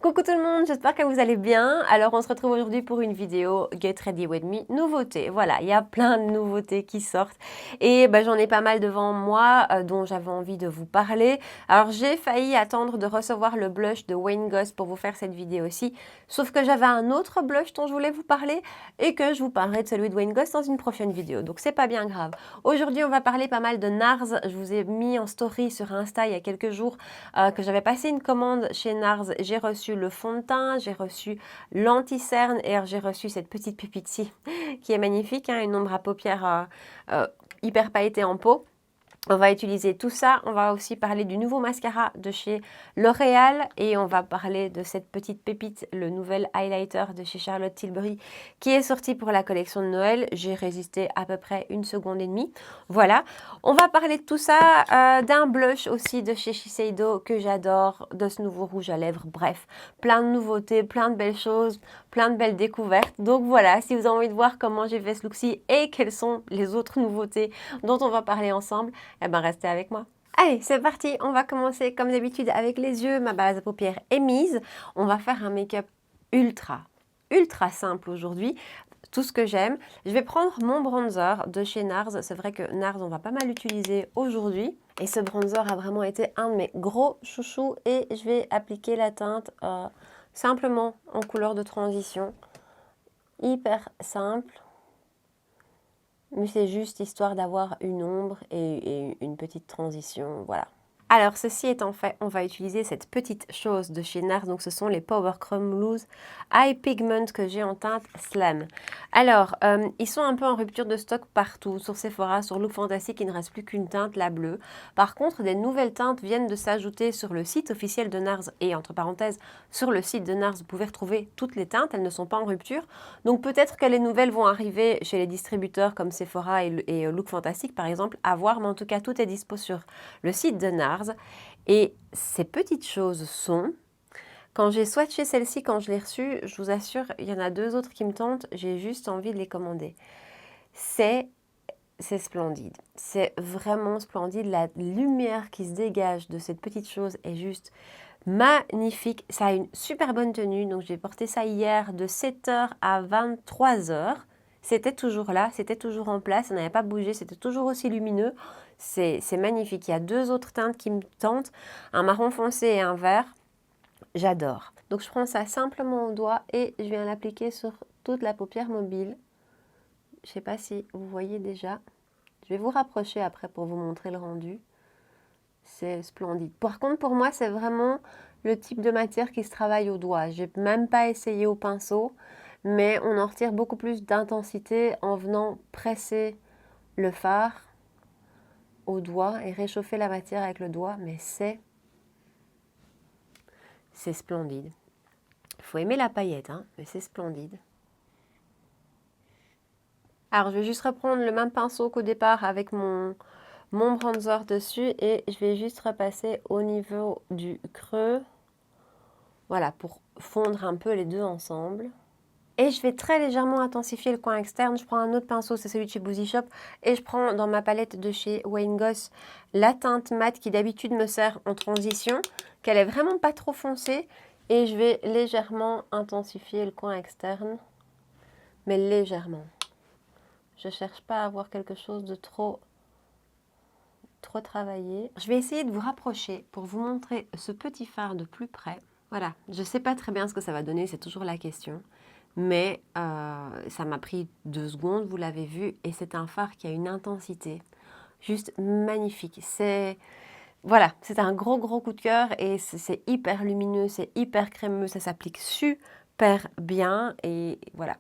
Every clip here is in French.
Coucou tout le monde, j'espère que vous allez bien. Alors on se retrouve aujourd'hui pour une vidéo Get Ready With Me, nouveautés. Voilà, il y a plein de nouveautés qui sortent et j'en ai pas mal devant moi dont j'avais envie de vous parler. Alors j'ai failli attendre de recevoir le blush de Wayne Goss pour vous faire cette vidéo aussi, sauf que j'avais un autre blush dont je voulais vous parler et que je vous parlerai de celui de Wayne Goss dans une prochaine vidéo, donc c'est pas bien grave. Aujourd'hui on va parler pas mal de NARS. Je vous ai mis en story sur Insta il y a quelques jours que j'avais passé une commande chez NARS. J'ai reçu le fond de teint, j'ai reçu l'anti-cerne et j'ai reçu cette petite pépite-ci qui est magnifique, hein, une ombre à paupières hyper pailletée en peau. On va utiliser tout ça. On va aussi parler du nouveau mascara de chez L'Oréal et on va parler de cette petite pépite, le nouvel highlighter de chez Charlotte Tilbury qui est sorti pour la collection de Noël. J'ai résisté à peu près 1,5 seconde. Voilà, on va parler de tout ça, d'un blush aussi de chez Shiseido que j'adore, de ce nouveau rouge à lèvres. Bref, plein de nouveautés, plein de belles choses, plein de belles découvertes. Donc voilà, si vous avez envie de voir comment j'ai fait ce look-ci et quelles sont les autres nouveautés dont on va parler ensemble, eh ben restez avec moi. Allez, c'est parti, on va commencer comme d'habitude avec les yeux. Ma base à paupières est mise. On va faire un make-up ultra simple aujourd'hui. Tout ce que j'aime. Je vais prendre mon bronzer de chez NARS. C'est vrai que NARS, on va pas mal l'utiliser aujourd'hui. Et ce bronzer a vraiment été un de mes gros chouchous. Et je vais appliquer la teinte simplement en couleur de transition. Hyper simple. Mais c'est juste histoire d'avoir une ombre et une petite transition, voilà. Alors, ceci étant fait, on va utiliser cette petite chose de chez NARS. Donc, ce sont les Power Chrome Loose Eye Pigment que j'ai en teinte Slam. Alors, ils sont un peu en rupture de stock partout. Sur Sephora, sur Look Fantastic, il ne reste plus qu'une teinte, la bleue. Par contre, des nouvelles teintes viennent de s'ajouter sur le site officiel de NARS. Et entre parenthèses, sur le site de NARS, vous pouvez retrouver toutes les teintes. Elles ne sont pas en rupture. Donc, peut-être que les nouvelles vont arriver chez les distributeurs comme Sephora et Look Fantastic, par exemple, à voir. Mais en tout cas, tout est dispo sur le site de NARS. Et ces petites choses sont, quand j'ai swatché celle-ci, quand je l'ai reçue, je vous assure, il y en a deux autres qui me tentent, j'ai juste envie de les commander. C'est splendide, c'est vraiment splendide, la lumière qui se dégage de cette petite chose est juste magnifique. Ça a une super bonne tenue, donc j'ai porté ça hier de 7h à 23h. C'était toujours là, c'était toujours en place, ça n'avait pas bougé, c'était toujours aussi lumineux. C'est magnifique. Il y a deux autres teintes qui me tentent, un marron foncé et un vert. J'adore. Donc je prends ça simplement au doigt et je viens l'appliquer sur toute la paupière mobile. Je ne sais pas si vous voyez déjà. Je vais vous rapprocher après pour vous montrer le rendu. C'est splendide. Par contre, pour moi, c'est vraiment le type de matière qui se travaille au doigt. Je n'ai même pas essayé au pinceau, mais on en retire beaucoup plus d'intensité en venant presser le fard au doigt et réchauffer la matière avec le doigt, mais c'est splendide. Il faut aimer la paillette, hein, mais c'est splendide. Alors, je vais juste reprendre le même pinceau qu'au départ avec mon bronzer dessus et je vais juste repasser au niveau du creux. Voilà, pour fondre un peu les deux ensemble. Et je vais très légèrement intensifier le coin externe. Je prends un autre pinceau, c'est celui de chez Boozy Shop. Et je prends dans ma palette de chez Wayne Goss la teinte mate qui d'habitude me sert en transition, qu'elle est vraiment pas trop foncée. Et je vais légèrement intensifier le coin externe, mais légèrement. Je ne cherche pas à avoir quelque chose de trop travaillé. Je vais essayer de vous rapprocher pour vous montrer ce petit fard de plus près. Voilà, je ne sais pas très bien ce que ça va donner, c'est toujours la question. Mais ça m'a pris 2 secondes, vous l'avez vu, et c'est un fard qui a une intensité juste magnifique. Voilà, c'est un gros coup de cœur et c'est hyper lumineux, c'est hyper crémeux, ça s'applique super bien et voilà.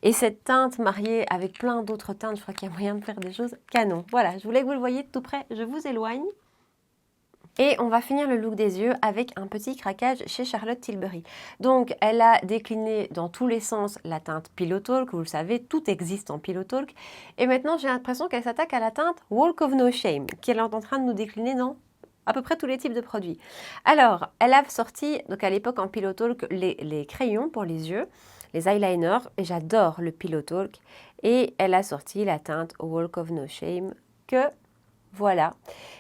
Et cette teinte mariée avec plein d'autres teintes, je crois qu'il y a moyen de faire des choses canon. Voilà, je voulais que vous le voyiez de tout près, je vous éloigne. Et on va finir le look des yeux avec un petit craquage chez Charlotte Tilbury. Donc, elle a décliné dans tous les sens la teinte Pillow Talk. Vous le savez, tout existe en Pillow Talk. Et maintenant, j'ai l'impression qu'elle s'attaque à la teinte Walk of No Shame, qu'elle est en train de nous décliner dans à peu près tous les types de produits. Alors, elle a sorti, donc à l'époque en Pillow Talk, les crayons pour les yeux, les eyeliners, et j'adore le Pillow Talk. Et elle a sorti la teinte Walk of No Shame que Voilà.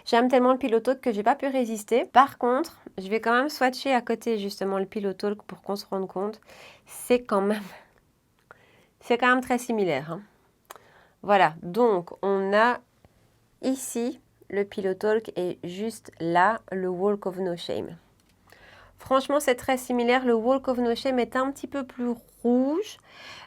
J'aime tellement le Pillow Talk que j'ai pas pu résister. Par contre, je vais quand même swatcher à côté justement le Pillow Talk pour qu'on se rende compte. C'est quand même très similaire, hein. Voilà, donc on a ici le Pillow Talk et juste là le Walk of No Shame. Franchement, c'est très similaire. Le Walk of No Shame est un petit peu plus rouge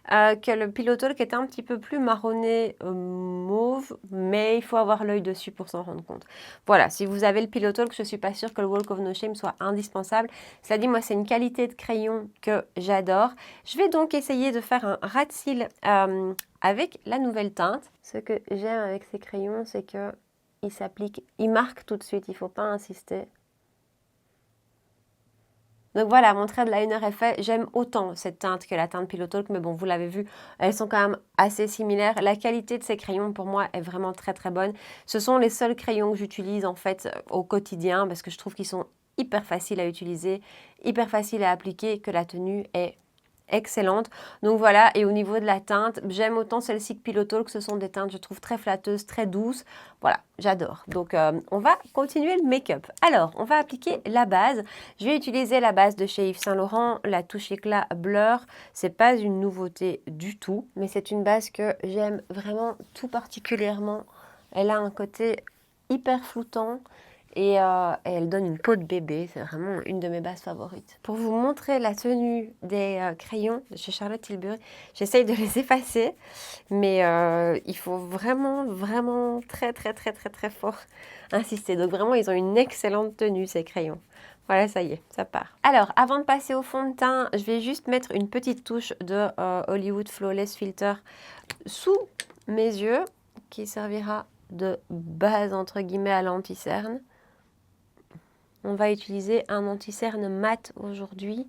que le Pillow Talk est un petit peu plus marronné mauve, mais il faut avoir l'œil dessus pour s'en rendre compte. Voilà, si vous avez le Pillow Talk, je ne suis pas sûre que le Walk of No Shame soit indispensable. Cela dit, moi, c'est une qualité de crayon que j'adore. Je vais donc essayer de faire un rat seal avec la nouvelle teinte. Ce que j'aime avec ces crayons, c'est que ils s'appliquent, ils marquent tout de suite, il ne faut pas insister. Donc voilà, mon trait de liner est fait. J'aime autant cette teinte que la teinte Pillow Talk, mais bon, vous l'avez vu, elles sont quand même assez similaires. La qualité de ces crayons, pour moi, est vraiment très très bonne. Ce sont les seuls crayons que j'utilise en fait au quotidien parce que je trouve qu'ils sont hyper faciles à utiliser, hyper faciles à appliquer, que la tenue est excellente. Donc voilà, et au niveau de la teinte, j'aime autant celle-ci que Pillow Talk, ce sont des teintes, je trouve, très flatteuses, très douces. Voilà, j'adore. Donc on va continuer le make-up. Alors, on va appliquer la base. Je vais utiliser la base de chez Yves Saint Laurent, la touche éclat Blur. C'est pas une nouveauté du tout, mais c'est une base que j'aime vraiment tout particulièrement. Elle a un côté hyper floutant. Et elle donne une peau de bébé, c'est vraiment une de mes bases favorites. Pour vous montrer la tenue des crayons de chez Charlotte Tilbury, j'essaye de les effacer, mais il faut vraiment très très fort insister. Donc vraiment, ils ont une excellente tenue ces crayons. Voilà, ça y est, ça part. Alors, avant de passer au fond de teint, je vais juste mettre une petite touche de Hollywood Flawless Filter sous mes yeux, qui servira de base entre guillemets à l'anti-cerne. On va utiliser un anti-cerne mat aujourd'hui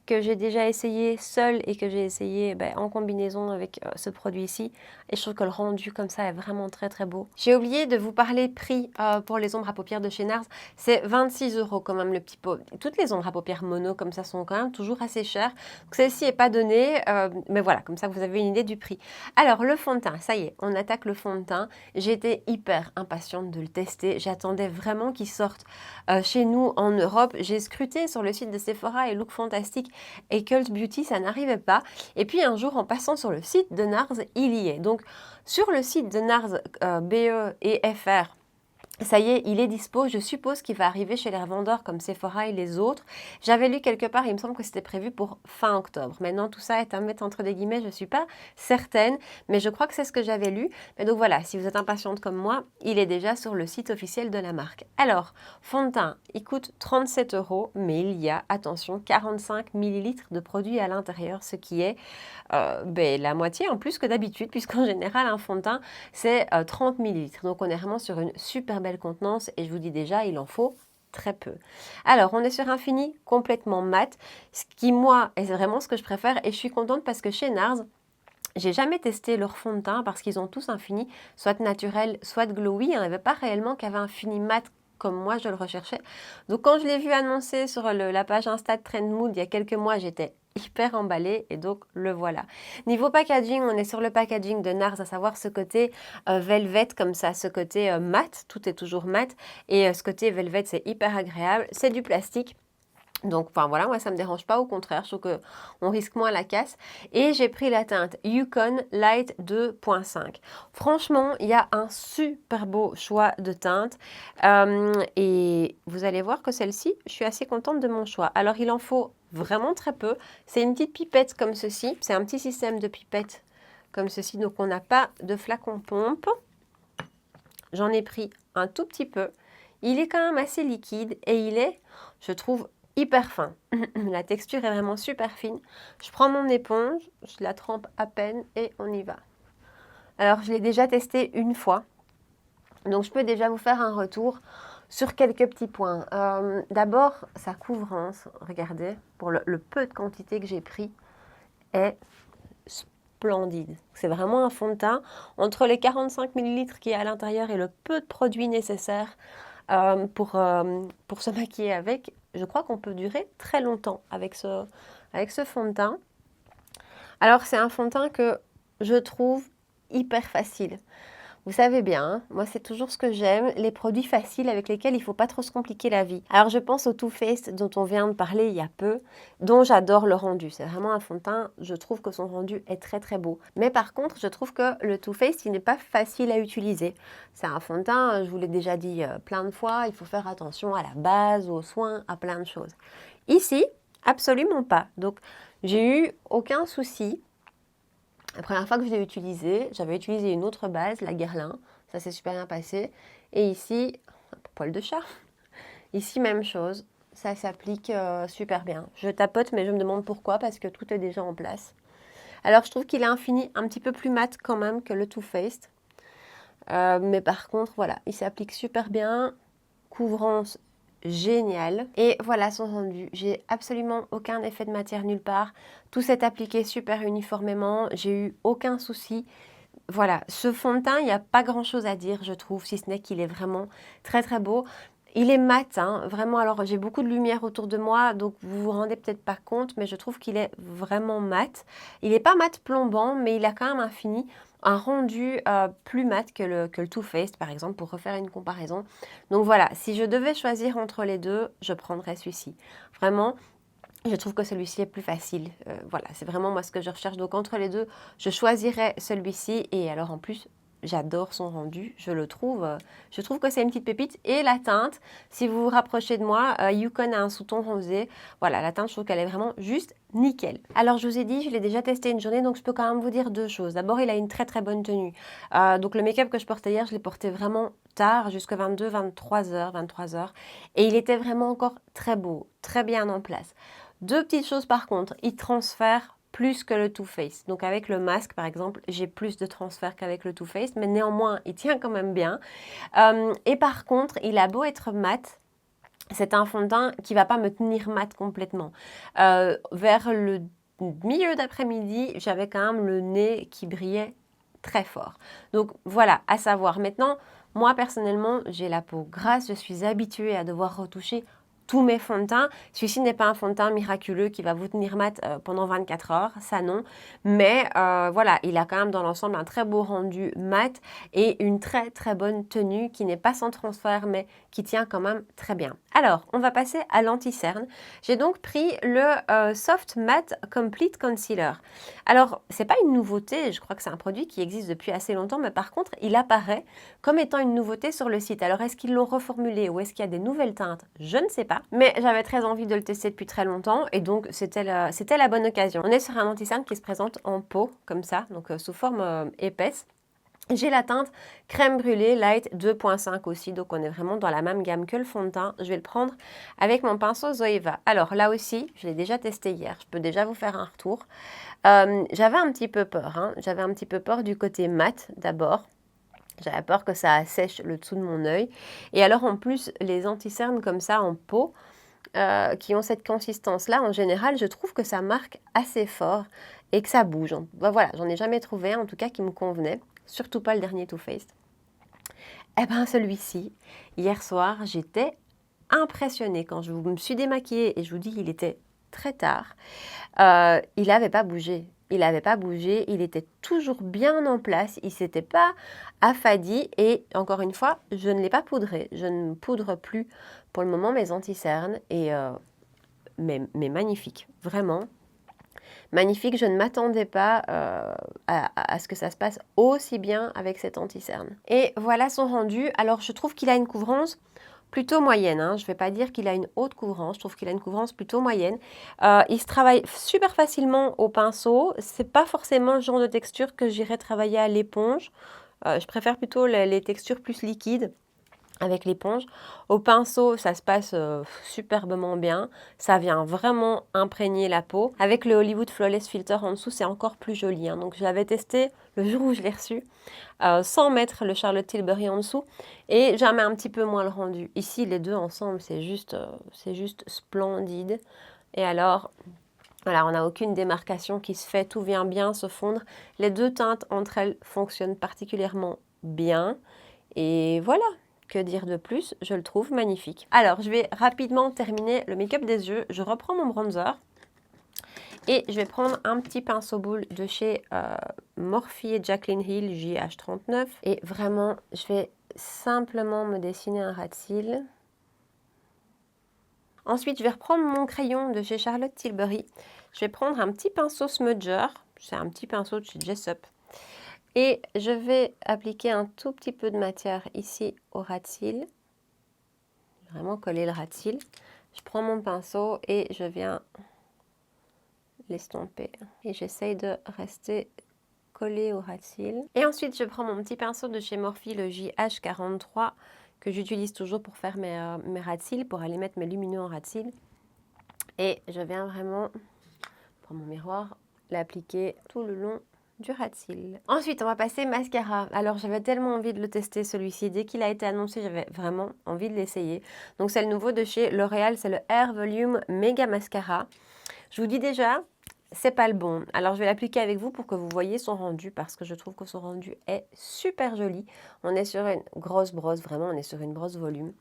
que j'ai déjà essayé seul et que j'ai essayé en combinaison avec ce produit ici. Et je trouve que le rendu comme ça est vraiment très très beau. J'ai oublié de vous parler prix pour les ombres à paupières de chez NARS. C'est 26 € quand même le petit pot. Toutes les ombres à paupières mono comme ça sont quand même toujours assez chères. Celle-ci n'est pas donnée, mais voilà, comme ça vous avez une idée du prix. Alors le fond de teint, ça y est, on attaque le fond de teint. J'étais hyper impatiente de le tester. J'attendais vraiment qu'il sorte chez nous en Europe. J'ai scruté sur le site de Sephora et Look Fantastic et Cult Beauty, ça n'arrivait pas. Et puis un jour, en passant sur le site de NARS, il y est. Donc sur le site de NARS BE et FR, ça y est, il est dispo. Je suppose qu'il va arriver chez les revendeurs comme Sephora et les autres. J'avais lu quelque part, il me semble que c'était prévu pour fin octobre. Maintenant, tout ça est à mettre entre des guillemets, je ne suis pas certaine, mais je crois que c'est ce que j'avais lu. Mais donc voilà, si vous êtes impatiente comme moi, il est déjà sur le site officiel de la marque. Alors, fond de teint, il coûte 37 €, mais il y a, attention, 45 ml de produit à l'intérieur, ce qui est la moitié en plus que d'habitude, puisqu'en général, un fond de teint, c'est 30 ml. Donc on est vraiment sur une super belle contenance et je vous dis déjà, il en faut très peu. Alors, on est sur un fini complètement mat, ce qui, moi, est vraiment ce que je préfère et je suis contente parce que chez NARS, j'ai jamais testé leur fond de teint parce qu'ils ont tous un fini soit naturel, soit glowy. Il n'y en avait pas réellement qui avait un fini mat comme moi je le recherchais. Donc quand je l'ai vu annoncer sur la page Insta de Trendmood il y a quelques mois, j'étais hyper emballée et donc le voilà. Niveau packaging, on est sur le packaging de NARS, à savoir ce côté velvet comme ça, ce côté mat, tout est toujours mat et ce côté velvet c'est hyper agréable, c'est du plastique. Donc, enfin voilà, moi ça me dérange pas, au contraire, je trouve qu'on risque moins la casse. Et j'ai pris la teinte Yukon Light 2.5. Franchement, il y a un super beau choix de teinte. Et vous allez voir que celle-ci, je suis assez contente de mon choix. Alors, il en faut vraiment très peu. C'est une petite pipette comme ceci. C'est un petit système de pipette comme ceci. Donc, on n'a pas de flacon pompe. J'en ai pris un tout petit peu. Il est quand même assez liquide et il est, je trouve, hyper fin. La texture est vraiment super fine. Je prends mon éponge, je la trempe à peine et on y va. Alors, je l'ai déjà testé une fois. Donc, je peux déjà vous faire un retour sur quelques petits points. D'abord, sa couvrance, regardez, pour le peu de quantité que j'ai pris, est splendide. C'est vraiment un fond de teint. Entre les 45 ml qu'il y a à l'intérieur et le peu de produits nécessaires pour se maquiller avec, je crois qu'on peut durer très longtemps avec ce fond de teint. Alors, c'est un fond de teint que je trouve hyper facile. Vous savez bien, hein, moi c'est toujours ce que j'aime, les produits faciles avec lesquels il ne faut pas trop se compliquer la vie. Alors je pense au Too Faced dont on vient de parler il y a peu, dont j'adore le rendu. C'est vraiment un fond de teint, je trouve que son rendu est très très beau. Mais par contre, je trouve que le Too Faced, il n'est pas facile à utiliser. C'est un fond de teint, je vous l'ai déjà dit plein de fois, il faut faire attention à la base, aux soins, à plein de choses. Ici, absolument pas. Donc j'ai eu aucun souci. La première fois que je l'ai utilisé, j'avais utilisé une autre base, la Guerlain. Ça s'est super bien passé. Et ici, poil de chat. Ici, même chose. Ça s'applique super bien. Je tapote, mais je me demande pourquoi, parce que tout est déjà en place. Alors, je trouve qu'il a un fini un petit peu plus mat quand même que le Too Faced. Mais par contre, voilà, il s'applique super bien. Couvrance géniale. Et voilà son rendu. J'ai absolument aucun effet de matière nulle part. Tout s'est appliqué super uniformément. J'ai eu aucun souci. Voilà, ce fond de teint, il n'y a pas grand-chose à dire, je trouve, si ce n'est qu'il est vraiment très très beau. Il est mat, hein, vraiment. Alors, j'ai beaucoup de lumière autour de moi, donc vous vous rendez peut-être pas compte, mais je trouve qu'il est vraiment mat. Il n'est pas mat plombant, mais il a quand même un rendu plus mat que le Too Faced, par exemple, pour refaire une comparaison. Donc voilà, si je devais choisir entre les deux, je prendrais celui-ci. Vraiment, je trouve que celui-ci est plus facile. Voilà, c'est vraiment moi ce que je recherche. Donc entre les deux, je choisirais celui-ci. Et alors en plus, j'adore son rendu. Je trouve que c'est une petite pépite. Et la teinte, si vous vous rapprochez de moi, Yukon a un sous-ton rosé. Voilà, la teinte, je trouve qu'elle est vraiment juste nickel. Alors je vous ai dit, je l'ai déjà testé une journée, donc je peux quand même vous dire deux choses. D'abord, il a une très très bonne tenue. Donc le make-up que je portais hier, je l'ai porté vraiment tard, jusqu'à 22, 23 heures, 23 heures. Et il était vraiment encore très beau, très bien en place. Deux petites choses par contre, il transfère plus que le Too Faced. Donc avec le masque par exemple, j'ai plus de transfert qu'avec le Too Faced, mais néanmoins il tient quand même bien. Et par contre, il a beau être mat, c'est un fond de teint qui va pas me tenir mat complètement. Vers le milieu d'après-midi, j'avais quand même le nez qui brillait très fort. Donc voilà, à savoir. Maintenant, moi personnellement, j'ai la peau grasse, je suis habituée à devoir retoucher tous mes fonds de teint. Celui-ci n'est pas un fond de teint miraculeux qui va vous tenir mat pendant 24 heures, ça non. Mais voilà, il a quand même dans l'ensemble un très beau rendu mat et une très très bonne tenue qui n'est pas sans transfert mais qui tient quand même très bien. Alors, on va passer à l'anti-cerne. J'ai donc pris le Soft Matte Complete Concealer. Alors, c'est pas une nouveauté, je crois que c'est un produit qui existe depuis assez longtemps, mais par contre, il apparaît comme étant une nouveauté sur le site. Alors, est-ce qu'ils l'ont reformulé ou est-ce qu'il y a des nouvelles teintes? Je ne sais pas. Mais j'avais très envie de le tester depuis très longtemps et donc c'était la bonne occasion. On est sur un anti-cerne qui se présente en pot, comme ça, donc sous forme épaisse. J'ai la teinte crème brûlée light 2.5 aussi, donc on est vraiment dans la même gamme que le fond de teint. Je vais le prendre avec mon pinceau Zoeva. Alors là aussi, je l'ai déjà testé hier, je peux déjà vous faire un retour. J'avais un petit peu peur, hein. J'avais un petit peu peur du côté mat d'abord. J'avais peur que ça assèche le dessous de mon œil. Et alors en plus, les anti-cernes comme ça en pot, qui ont cette consistance-là, en général, je trouve que ça marque assez fort et que ça bouge. Ben voilà, j'en ai jamais trouvé en tout cas qui me convenait. Surtout pas le dernier Too Faced. Eh ben celui-ci, hier soir, j'étais impressionnée quand je me suis démaquillée et je vous dis, il était très tard. Il n'avait pas bougé. Il n'avait pas bougé, il était toujours bien en place, il ne s'était pas affadi et encore une fois, je ne l'ai pas poudré. Je ne poudre plus pour le moment mes anti-cernes et mais magnifique, vraiment. Magnifique, je ne m'attendais pas à ce que ça se passe aussi bien avec cet anti-cerne. Et voilà son rendu. Alors je trouve qu'il a une couvrance plutôt moyenne, hein. Je ne vais pas dire qu'il a une haute couvrance, je trouve qu'il a une couvrance plutôt moyenne. Il se travaille super facilement au pinceau. C'est pas forcément le genre de texture que j'irais travailler à l'éponge. Je préfère plutôt les textures plus liquides avec l'éponge. Au pinceau, ça se passe superbement bien. Ça vient vraiment imprégner la peau. Avec le Hollywood Flawless Filter en dessous, c'est encore plus joli, hein. Donc je l'avais testé le jour où je l'ai reçu, sans mettre le Charlotte Tilbury en dessous. Et j'aimais un petit peu moins le rendu. Ici, les deux ensemble, c'est juste splendide. Et alors, voilà, on n'a aucune démarcation qui se fait. Tout vient bien se fondre. Les deux teintes entre elles fonctionnent particulièrement bien. Et voilà. Que dire de plus? Je le trouve magnifique. Alors, je vais rapidement terminer le make-up des yeux. Je reprends mon bronzer. Et je vais prendre un petit pinceau boule de chez Morphe et Jaclyn Hill JH39. Et vraiment, je vais simplement me dessiner un ras de cils. Ensuite, je vais reprendre mon crayon de chez Charlotte Tilbury. Je vais prendre un petit pinceau smudger. C'est un petit pinceau de chez Jessup. Et je vais appliquer un tout petit peu de matière ici au ras de cils. Vraiment coller le ras de cils. Je prends mon pinceau et je viens l'estomper. Et j'essaye de rester collé au ras de cils. Et ensuite, je prends mon petit pinceau de chez Morphe, le JH43, que j'utilise toujours pour faire mes ras de cils, pour aller mettre mes lumineux en ras de cils. Et je viens vraiment, pour mon miroir, l'appliquer tout le long du ras de cils. Ensuite, on va passer mascara. Alors, j'avais tellement envie de le tester, celui-ci. Dès qu'il a été annoncé, j'avais vraiment envie de l'essayer. Donc, c'est le nouveau de chez L'Oréal, c'est le Air Volume Mega Mascara. Je vous dis déjà, c'est pas le bon. Alors, je vais l'appliquer avec vous pour que vous voyez son rendu, parce que je trouve que son rendu est super joli. On est sur une grosse brosse, vraiment, on est sur une brosse volume.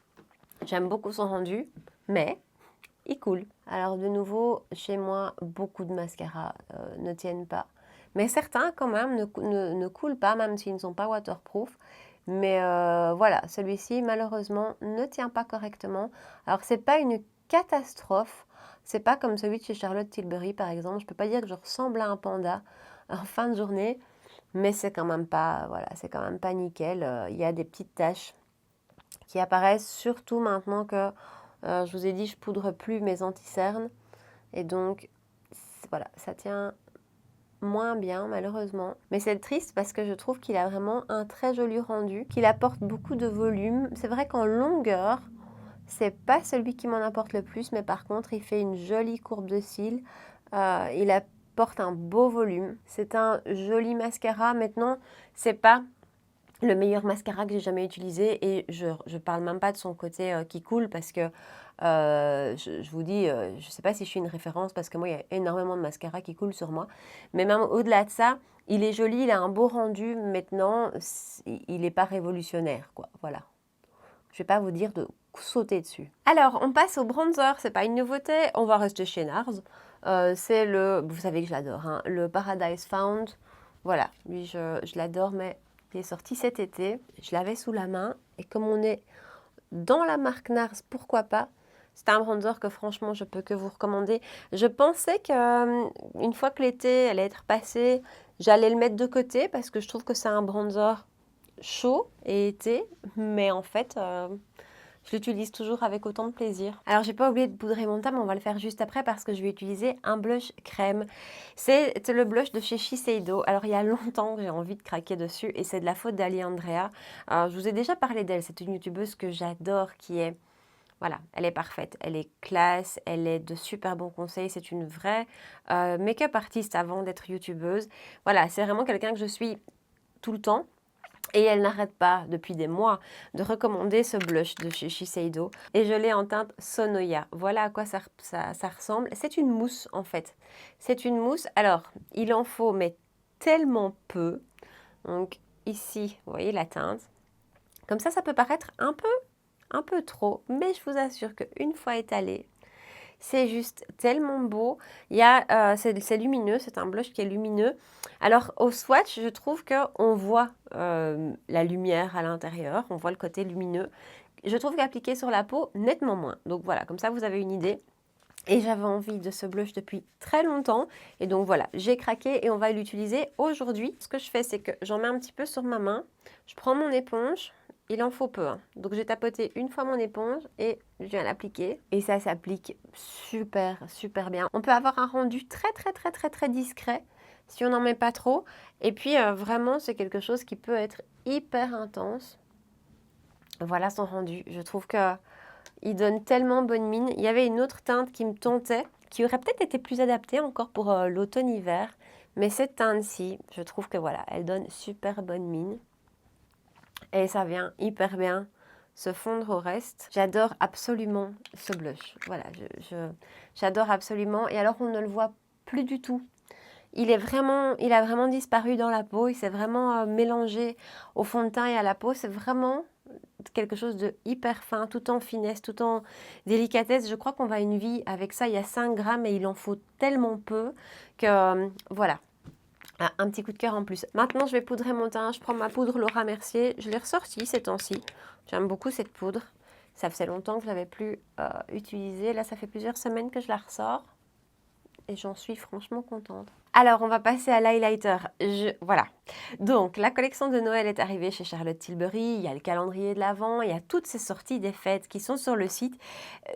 J'aime beaucoup son rendu, mais il coule. Alors, de nouveau, chez moi, beaucoup de mascaras ne tiennent pas. Mais certains, quand même, ne coulent pas, même s'ils ne sont pas waterproof. Mais voilà, celui-ci, malheureusement, ne tient pas correctement. Alors, c'est pas une catastrophe. C'est pas comme celui de chez Charlotte Tilbury, par exemple. Je peux pas dire que je ressemble à un panda en fin de journée. Mais c'est quand même pas, voilà, c'est quand même pas nickel. Il y a des petites taches qui apparaissent, surtout maintenant que, je vous ai dit, je poudre plus mes anti-cernes. Et donc, voilà, ça tient moins bien malheureusement, mais c'est triste parce que je trouve qu'il a vraiment un très joli rendu, qu'il apporte beaucoup de volume. C'est vrai qu'en longueur, c'est pas celui qui m'en apporte le plus, mais par contre il fait une jolie courbe de cils, il apporte un beau volume. C'est un joli mascara. Maintenant, c'est pas le meilleur mascara que j'ai jamais utilisé, et je parle même pas de son côté qui coule, parce que je vous dis, je sais pas si je suis une référence, parce que moi il y a énormément de mascara qui coulent sur moi, mais même au-delà de ça, il est joli, il a un beau rendu. Maintenant, il n'est pas révolutionnaire, quoi, voilà. Je vais pas vous dire de sauter dessus. Alors, on passe au bronzer, c'est pas une nouveauté, on va rester chez NARS. C'est vous savez que je l'adore, hein, le Paradise Found. Voilà, lui je l'adore, mais il est sorti cet été. Je l'avais sous la main, et comme on est dans la marque NARS, pourquoi pas. C'est un bronzer que franchement je peux que vous recommander. Je pensais qu'une fois que l'été allait être passé, j'allais le mettre de côté, parce que je trouve que c'est un bronzer chaud et été, mais en fait je l'utilise toujours avec autant de plaisir. Alors, j'ai pas oublié de poudrer mon teint, mais on va le faire juste après, parce que je vais utiliser un blush crème. C'est le blush de chez Shiseido. Alors, il y a longtemps que j'ai envie de craquer dessus, et c'est de la faute d'Ali Andrea. Alors, je vous ai déjà parlé d'elle. C'est une youtubeuse que j'adore, qui est... Voilà, elle est parfaite, elle est classe, elle est de super bons conseils. C'est une vraie make-up artiste avant d'être youtubeuse. Voilà, c'est vraiment quelqu'un que je suis tout le temps. Et elle n'arrête pas, depuis des mois, de recommander ce blush de chez Shiseido. Et je l'ai en teinte Sonoya. Voilà à quoi ça ressemble. C'est une mousse, en fait. C'est une mousse. Alors, il en faut, mais tellement peu. Donc, ici, vous voyez la teinte. Comme ça peut paraître un peu trop. Mais je vous assure qu'une fois étalé, c'est juste tellement beau. C'est lumineux, c'est un blush qui est lumineux. Alors au swatch, je trouve qu'on voit la lumière à l'intérieur, on voit le côté lumineux. Je trouve qu'appliqué sur la peau, nettement moins. Donc voilà, comme ça vous avez une idée. Et j'avais envie de ce blush depuis très longtemps. Et donc voilà, j'ai craqué et on va l'utiliser aujourd'hui. Ce que je fais, c'est que j'en mets un petit peu sur ma main. Je prends mon éponge. Il en faut peu, hein. Donc j'ai tapoté une fois mon éponge et je viens l'appliquer. Et ça s'applique super, super bien. On peut avoir un rendu très discret si on n'en met pas trop. Et puis vraiment, c'est quelque chose qui peut être hyper intense. Voilà son rendu. Je trouve que il donne tellement bonne mine. Il y avait une autre teinte qui me tentait, qui aurait peut-être été plus adaptée encore pour l'automne-hiver. Mais cette teinte-ci, je trouve que voilà, elle donne super bonne mine. Et ça vient hyper bien se fondre au reste. J'adore absolument ce blush. Voilà, j'adore absolument. Et alors, on ne le voit plus du tout. Il a vraiment disparu dans la peau. Il s'est vraiment mélangé au fond de teint et à la peau. C'est vraiment quelque chose de hyper fin, tout en finesse, tout en délicatesse. Je crois qu'on va une vie avec ça. Il y a 5 grammes et il en faut tellement peu que voilà. Ah, un petit coup de cœur en plus. Maintenant, je vais poudrer mon teint. Je prends ma poudre Laura Mercier. Je l'ai ressortie ces temps-ci. J'aime beaucoup cette poudre. Ça faisait longtemps que je ne l'avais plus utilisée. Là, ça fait plusieurs semaines que je la ressors. Et j'en suis franchement contente. Alors, on va passer à l'highlighter. Voilà. Donc, la collection de Noël est arrivée chez Charlotte Tilbury. Il y a le calendrier de l'Avent. Il y a toutes ces sorties des fêtes qui sont sur le site.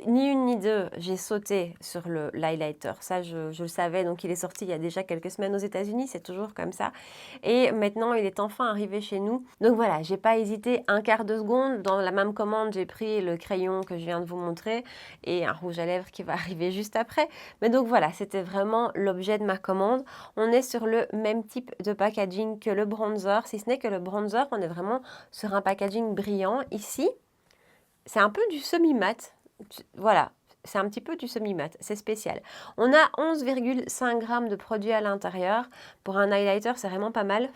Ni une ni deux, j'ai sauté sur l'highlighter. Ça, je le savais. Donc, il est sorti il y a déjà quelques semaines aux États-Unis. C'est toujours comme ça. Et maintenant, il est enfin arrivé chez nous. Donc, voilà, j'ai pas hésité un quart de seconde. Dans la même commande, j'ai pris le crayon que je viens de vous montrer et un rouge à lèvres qui va arriver juste après. Mais donc, voilà, c'était vraiment l'objet de ma commande. On est sur le même type de packaging que le bronzer, si ce n'est que le bronzer, on est vraiment sur un packaging brillant. Ici, c'est un peu du semi-mat. Voilà, c'est un petit peu du semi-mat, c'est spécial. On a 11,5 grammes de produit à l'intérieur. Pour un highlighter, c'est vraiment pas mal.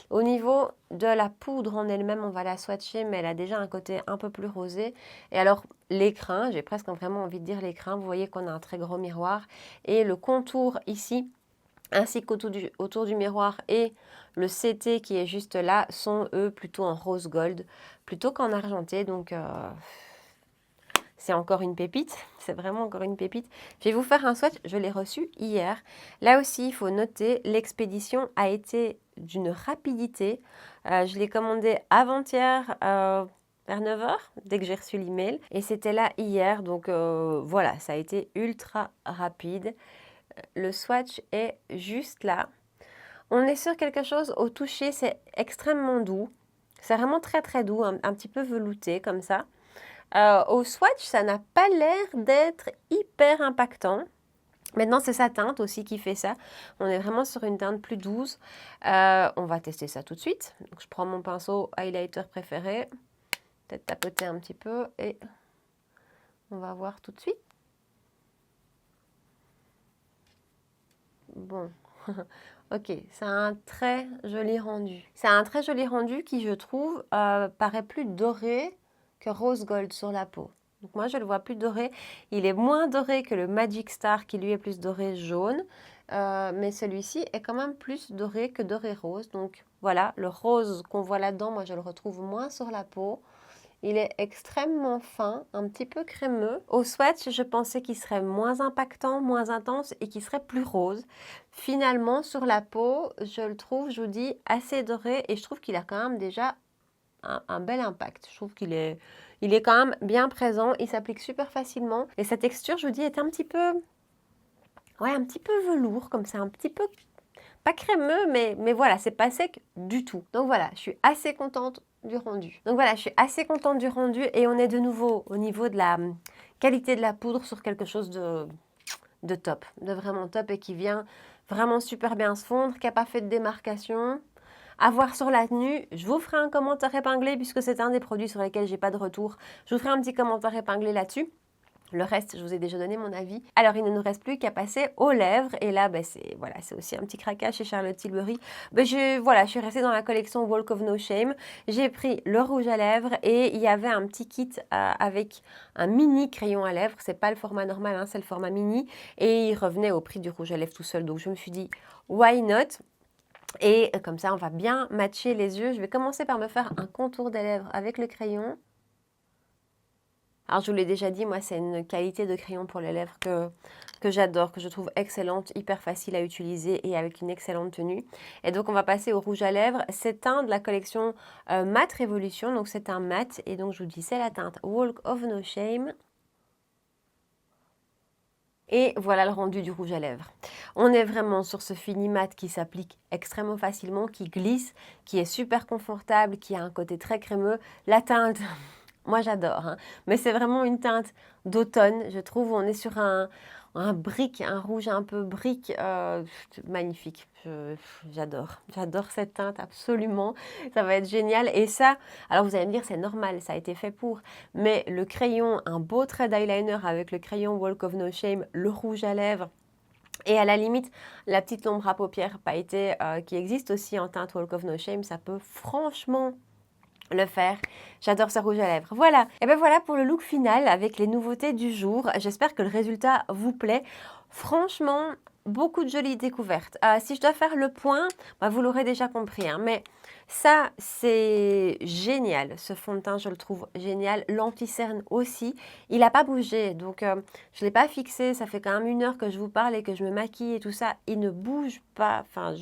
Au niveau de la poudre en elle-même, on va la swatcher, mais elle a déjà un côté un peu plus rosé. Et alors, l'écrin, j'ai presque vraiment envie de dire l'écrin, vous voyez qu'on a un très gros miroir. Et le contour ici, ainsi qu'autour du miroir et le CT qui est juste là, sont eux plutôt en rose gold, plutôt qu'en argenté. Donc, c'est encore une pépite, c'est vraiment encore une pépite. Je vais vous faire un swatch, je l'ai reçu hier. Là aussi, il faut noter, l'expédition a été d'une rapidité. Je l'ai commandé avant-hier vers 9 h, dès que j'ai reçu l'email. Et c'était là hier, donc voilà, ça a été ultra rapide. Le swatch est juste là. On est sur quelque chose au toucher, c'est extrêmement doux. C'est vraiment très très doux, un petit peu velouté comme ça. Au swatch, ça n'a pas l'air d'être hyper impactant. Maintenant, c'est sa teinte aussi qui fait ça. On est vraiment sur une teinte plus douce. On va tester ça tout de suite. Donc, je prends mon pinceau highlighter préféré. Peut-être tapoter un petit peu et on va voir tout de suite. Bon, ok, c'est un très joli rendu. C'est un très joli rendu qui, je trouve, paraît plus doré que rose gold sur la peau. Donc moi, je le vois plus doré. Il est moins doré que le Magic Star qui, lui, est plus doré jaune. Mais celui-ci est quand même plus doré que doré rose. Donc voilà, le rose qu'on voit là-dedans, moi, je le retrouve moins sur la peau. Il est extrêmement fin, un petit peu crémeux. Au swatch, je pensais qu'il serait moins impactant, moins intense et qu'il serait plus rose. Finalement, sur la peau, je le trouve, je vous dis, assez doré et je trouve qu'il a quand même déjà un bel impact. Je trouve qu'il est quand même bien présent, il s'applique super facilement. Et sa texture, je vous dis, est un petit peu, ouais, un petit peu velours, comme ça, un petit peu, pas crémeux, mais voilà, c'est pas sec du tout. Donc voilà, je suis assez contente du rendu. Donc voilà, je suis assez contente du rendu et on est de nouveau au niveau de la qualité de la poudre sur quelque chose de top, de vraiment top et qui vient vraiment super bien se fondre, qui n'a pas fait de démarcation. À voir sur la tenue, je vous ferai un commentaire épinglé puisque c'est un des produits sur lesquels j'ai pas de retour. Je vous ferai un petit commentaire épinglé là-dessus. Le reste, je vous ai déjà donné mon avis. Alors, il ne nous reste plus qu'à passer aux lèvres. Et là, c'est aussi un petit craquage chez Charlotte Tilbury. Je suis restée dans la collection Walk of No Shame. J'ai pris le rouge à lèvres et il y avait un petit kit avec un mini crayon à lèvres. C'est pas le format normal, hein, c'est le format mini. Et il revenait au prix du rouge à lèvres tout seul. Donc, je me suis dit, why not ? Et comme ça, on va bien matcher les yeux. Je vais commencer par me faire un contour des lèvres avec le crayon. Alors, je vous l'ai déjà dit, moi, c'est une qualité de crayon pour les lèvres que j'adore, que je trouve excellente, hyper facile à utiliser et avec une excellente tenue. Et donc, on va passer au rouge à lèvres. C'est un de la collection Matte Révolution, donc c'est un mat. Et donc, je vous dis, c'est la teinte Walk of No Shame. Et voilà le rendu du rouge à lèvres. On est vraiment sur ce fini mat qui s'applique extrêmement facilement, qui glisse, qui est super confortable, qui a un côté très crémeux. La teinte, moi j'adore, hein. Mais c'est vraiment une teinte d'automne, je trouve. On est sur un brique, un rouge un peu brique, magnifique. J'adore cette teinte absolument. Ça va être génial. Et ça, alors vous allez me dire c'est normal, ça a été fait pour. Mais le crayon, un beau trait d'eyeliner avec le crayon Walk of No Shame, le rouge à lèvres. Et à la limite, la petite ombre à paupières pailletée qui existe aussi en teinte Walk of No Shame, ça peut franchement le faire. J'adore ce rouge à lèvres. Voilà. Et ben voilà pour le look final avec les nouveautés du jour. J'espère que le résultat vous plaît. Franchement, beaucoup de jolies découvertes. Si je dois faire le point, bah, vous l'aurez déjà compris, hein, mais ça, c'est génial. Ce fond de teint, je le trouve génial. L'anti-cerne aussi. Il n'a pas bougé, donc je ne l'ai pas fixé. Ça fait quand même 1 heure que je vous parle et que je me maquille et tout ça. Il ne bouge pas. Enfin,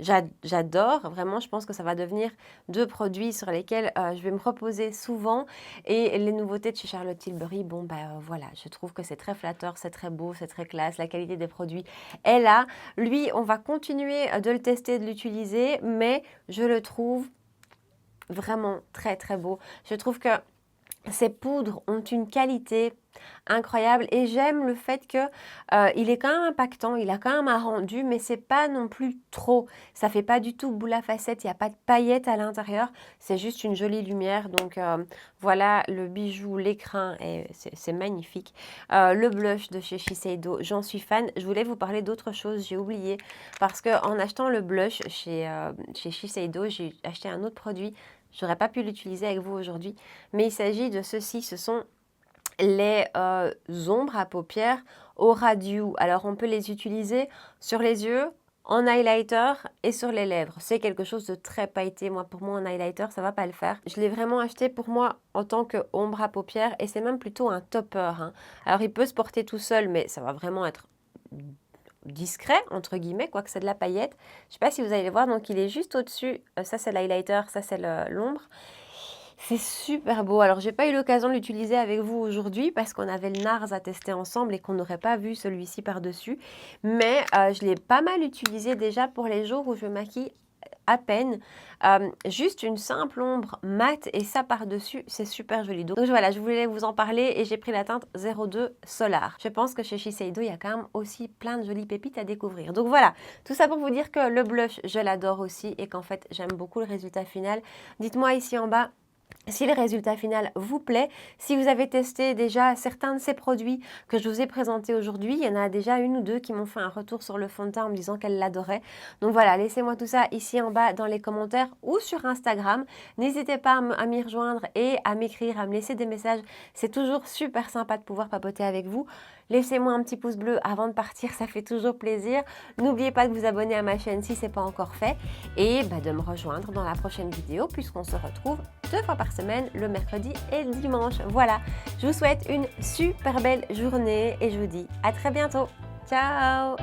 j'adore. Vraiment, je pense que ça va devenir 2 produits sur lesquels je vais me reposer souvent. Et les nouveautés de chez Charlotte Tilbury, bon, bah voilà, je trouve que c'est très flatteur, c'est très beau, c'est très classe. La qualité des produits est là. Lui, on va continuer de le tester, de l'utiliser, mais je le trouve vraiment très très beau. Je trouve que ces poudres ont une qualité incroyable et j'aime le fait que il est quand même impactant, il a quand même un rendu, mais c'est pas non plus trop. Ça fait pas du tout boule à facettes, il n'y a pas de paillettes à l'intérieur, c'est juste une jolie lumière. Donc voilà le bijou, l'écrin, c'est magnifique. Le blush de chez Shiseido, j'en suis fan. Je voulais vous parler d'autre chose, j'ai oublié, parce que en achetant le blush chez Shiseido, j'ai acheté un autre produit. J'aurais pas pu l'utiliser avec vous aujourd'hui, mais il s'agit de ceci, ce sont les ombres à paupières Aura Dew. Alors on peut les utiliser sur les yeux, en highlighter et sur les lèvres. C'est quelque chose de très pailleté. Moi, pour moi, en highlighter, ça va pas le faire. Je l'ai vraiment acheté pour moi en tant qu'ombre à paupières et c'est même plutôt un topper, hein. Alors il peut se porter tout seul, mais ça va vraiment être discret entre guillemets, quoique c'est de la paillette. Je sais pas si vous allez le voir, donc il est juste au-dessus. Ça c'est l'highlighter, ça c'est l'ombre. C'est super beau. Alors j'ai pas eu l'occasion de l'utiliser avec vous aujourd'hui parce qu'on avait le NARS à tester ensemble et qu'on n'aurait pas vu celui-ci par-dessus. Mais je l'ai pas mal utilisé déjà pour les jours où je me maquille à peine. Juste une simple ombre mate et ça par-dessus, c'est super joli. Donc voilà, je voulais vous en parler et j'ai pris la teinte 02 Solar. Je pense que chez Shiseido, il y a quand même aussi plein de jolies pépites à découvrir. Donc voilà, tout ça pour vous dire que le blush, je l'adore aussi et qu'en fait, j'aime beaucoup le résultat final. Dites-moi ici en bas si le résultat final vous plaît, si vous avez testé déjà certains de ces produits que je vous ai présentés aujourd'hui, il y en a déjà 1 ou 2 qui m'ont fait un retour sur le fond de teint en me disant qu'elles l'adoraient. Donc voilà, laissez-moi tout ça ici en bas dans les commentaires ou sur Instagram. N'hésitez pas à m'y rejoindre et à m'écrire, à me laisser des messages. C'est toujours super sympa de pouvoir papoter avec vous. Laissez-moi un petit pouce bleu avant de partir, ça fait toujours plaisir. N'oubliez pas de vous abonner à ma chaîne si ce n'est pas encore fait et de me rejoindre dans la prochaine vidéo puisqu'on se retrouve 2 fois par semaine, le mercredi et le dimanche. Voilà, je vous souhaite une super belle journée et je vous dis à très bientôt. Ciao!